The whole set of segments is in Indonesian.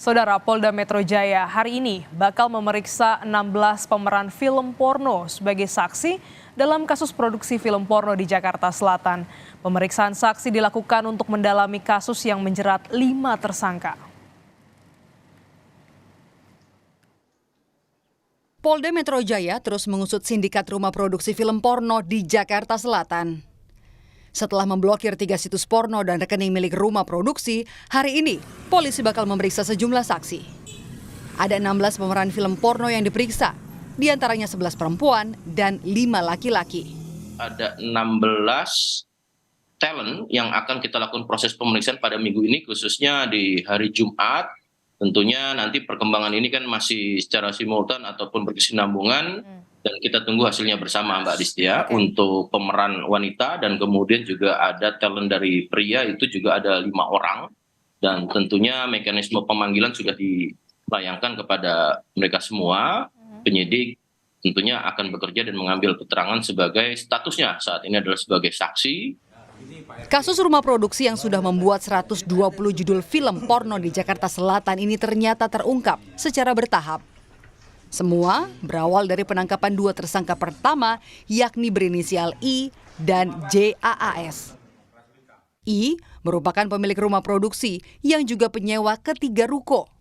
Saudara, Polda Metro Jaya hari ini bakal memeriksa 16 pemeran film porno sebagai saksi dalam kasus produksi film porno di Jakarta Selatan. Pemeriksaan saksi dilakukan untuk mendalami kasus yang menjerat 5 tersangka. Polda Metro Jaya terus mengusut sindikat rumah produksi film porno di Jakarta Selatan. Setelah memblokir 3 situs porno dan rekening milik rumah produksi, hari ini polisi bakal memeriksa sejumlah saksi. Ada 16 pemeran film porno yang diperiksa, diantaranya 11 perempuan dan 5 laki-laki. Ada 16 talent yang akan kita lakukan proses pemeriksaan pada minggu ini, khususnya di hari Jumat. Tentunya nanti perkembangan ini kan masih secara simultan ataupun berkesinambungan. Dan kita tunggu hasilnya bersama Mbak Distia untuk pemeran wanita, dan kemudian juga ada talent dari pria, itu juga ada 5 orang. Dan tentunya mekanisme pemanggilan sudah dilayangkan kepada mereka semua. Penyidik tentunya akan bekerja dan mengambil keterangan sebagai statusnya saat ini adalah sebagai saksi. Kasus rumah produksi yang sudah membuat 120 judul film porno di Jakarta Selatan ini ternyata terungkap secara bertahap. Semua berawal dari penangkapan 2 tersangka pertama, yakni berinisial I dan JAAS. I merupakan pemilik rumah produksi yang juga penyewa ketiga ruko.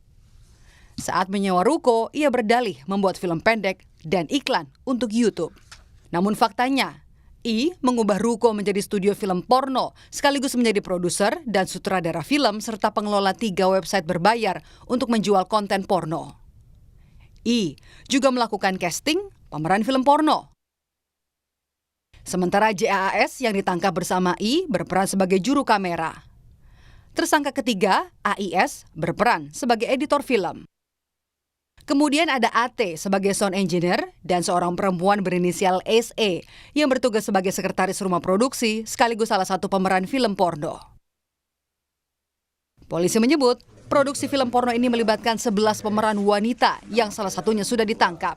Saat menyewa ruko, ia berdalih membuat film pendek dan iklan untuk YouTube. Namun faktanya, I mengubah ruko menjadi studio film porno, sekaligus menjadi produser dan sutradara film serta pengelola 3 website berbayar untuk menjual konten porno. I juga melakukan casting pemeran film porno. Sementara JAAS yang ditangkap bersama I berperan sebagai juru kamera. Tersangka ketiga, AIS, berperan sebagai editor film. Kemudian ada AT sebagai sound engineer dan seorang perempuan berinisial SE yang bertugas sebagai sekretaris rumah produksi sekaligus salah satu pemeran film porno. Polisi menyebut produksi film porno ini melibatkan 11 pemeran wanita yang salah satunya sudah ditangkap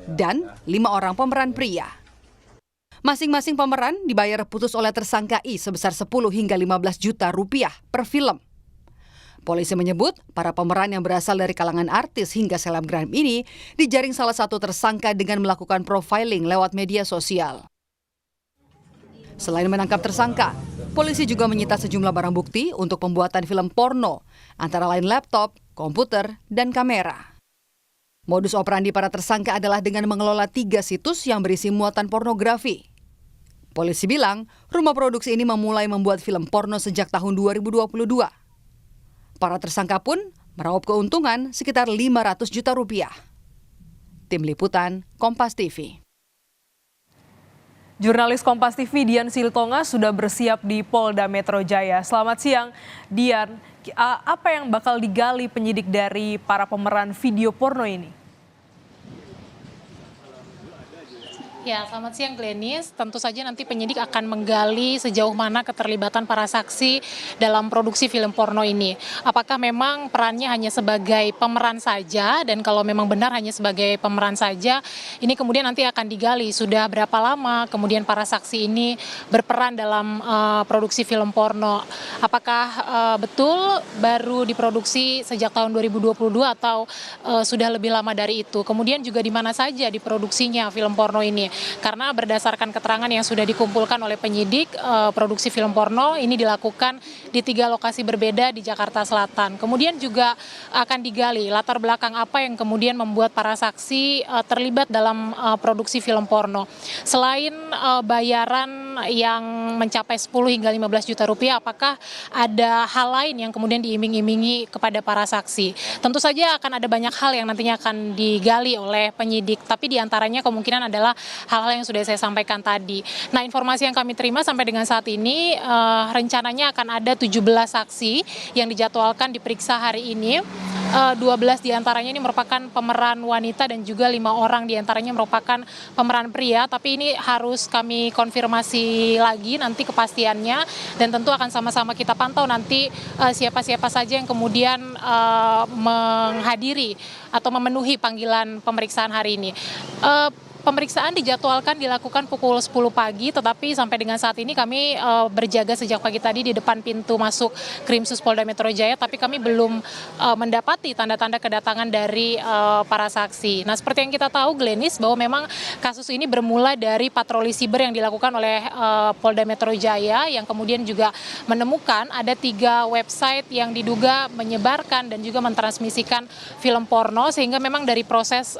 dan 5 orang pemeran pria. Masing-masing pemeran dibayar putus oleh tersangka I sebesar 10 hingga 15 juta rupiah per film. Polisi menyebut para pemeran yang berasal dari kalangan artis hingga selebgram ini dijaring salah satu tersangka dengan melakukan profiling lewat media sosial. Selain menangkap tersangka, polisi juga menyita sejumlah barang bukti untuk pembuatan film porno, antara lain laptop, komputer, dan kamera. Modus operandi para tersangka adalah dengan mengelola 3 situs yang berisi muatan pornografi. Polisi bilang, rumah produksi ini memulai membuat film porno sejak tahun 2022. Para tersangka pun meraup keuntungan sekitar 500 juta rupiah. Tim Liputan, Kompas TV. Jurnalis Kompas TV Dian Silitonga sudah bersiap di Polda Metro Jaya. Selamat siang, Dian. Apa yang bakal digali penyidik dari para pemeran video porno ini? Ya, selamat siang Glenis. Tentu saja nanti penyidik akan menggali sejauh mana keterlibatan para saksi dalam produksi film porno ini. Apakah memang perannya hanya sebagai pemeran saja, dan kalau memang benar hanya sebagai pemeran saja, ini kemudian nanti akan digali sudah berapa lama kemudian para saksi ini berperan dalam produksi film porno. Apakah betul baru diproduksi sejak tahun 2022 atau sudah lebih lama dari itu? Kemudian juga di mana saja diproduksinya film porno ini? Karena berdasarkan keterangan yang sudah dikumpulkan oleh penyidik, produksi film porno ini dilakukan di 3 lokasi berbeda di Jakarta Selatan. Kemudian juga akan digali latar belakang apa yang kemudian membuat para saksi terlibat dalam produksi film porno. Selain bayaran yang mencapai 10 hingga 15 juta rupiah, apakah ada hal lain yang kemudian diiming-imingi kepada para saksi? Tentu saja akan ada banyak hal yang nantinya akan digali oleh penyidik, tapi diantaranya kemungkinan adalah hal-hal yang sudah saya sampaikan tadi. Nah, informasi yang kami terima sampai dengan saat ini, rencananya akan ada 17 saksi yang dijadwalkan diperiksa hari ini. 12 diantaranya ini merupakan pemeran wanita dan juga 5 orang diantaranya merupakan pemeran pria, tapi ini harus kami konfirmasi lagi nanti kepastiannya, dan tentu akan sama-sama kita pantau nanti siapa-siapa saja yang kemudian menghadiri atau memenuhi panggilan pemeriksaan hari ini. Pemeriksaan dijadwalkan dilakukan pukul 10 pagi, tetapi sampai dengan saat ini kami berjaga sejak pagi tadi di depan pintu masuk Krimsus Polda Metro Jaya, tapi kami belum mendapati tanda-tanda kedatangan dari para saksi. Nah, seperti yang kita tahu, Glenis, bahwa memang kasus ini bermula dari patroli siber yang dilakukan oleh Polda Metro Jaya, yang kemudian juga menemukan ada 3 website yang diduga menyebarkan dan juga mentransmisikan film porno, sehingga memang dari proses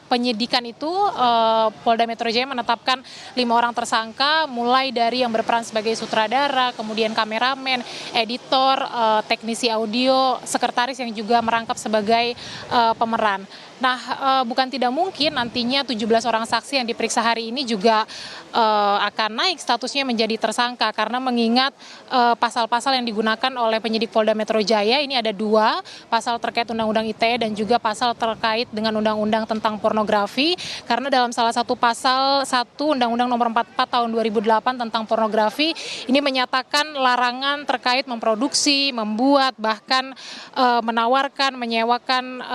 penyidikan itu Polda Metro Jaya menetapkan 5 orang tersangka, mulai dari yang berperan sebagai sutradara, kemudian kameramen, editor, teknisi audio, sekretaris yang juga merangkap sebagai pemeran. Nah, bukan tidak mungkin nantinya 17 orang saksi yang diperiksa hari ini juga akan naik statusnya menjadi tersangka, karena mengingat pasal-pasal yang digunakan oleh penyidik Polda Metro Jaya ini ada 2, pasal terkait Undang-Undang ITE dan juga pasal terkait dengan Undang-Undang tentang pornografi, karena dalam salah satu pasal 1 Undang-Undang nomor 44 tahun 2008 tentang pornografi ini menyatakan larangan terkait memproduksi, membuat, bahkan menawarkan, menyewakan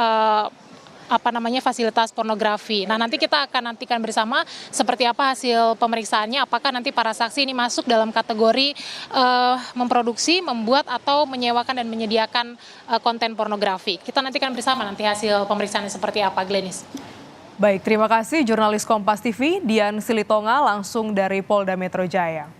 fasilitas pornografi. Nah, nanti kita akan nantikan bersama seperti apa hasil pemeriksaannya, apakah nanti para saksi ini masuk dalam kategori memproduksi, membuat, atau menyewakan dan menyediakan konten pornografi. Kita nantikan bersama nanti hasil pemeriksaannya seperti apa, Glenis. Baik, terima kasih jurnalis Kompas TV Dian Silitonga langsung dari Polda Metro Jaya.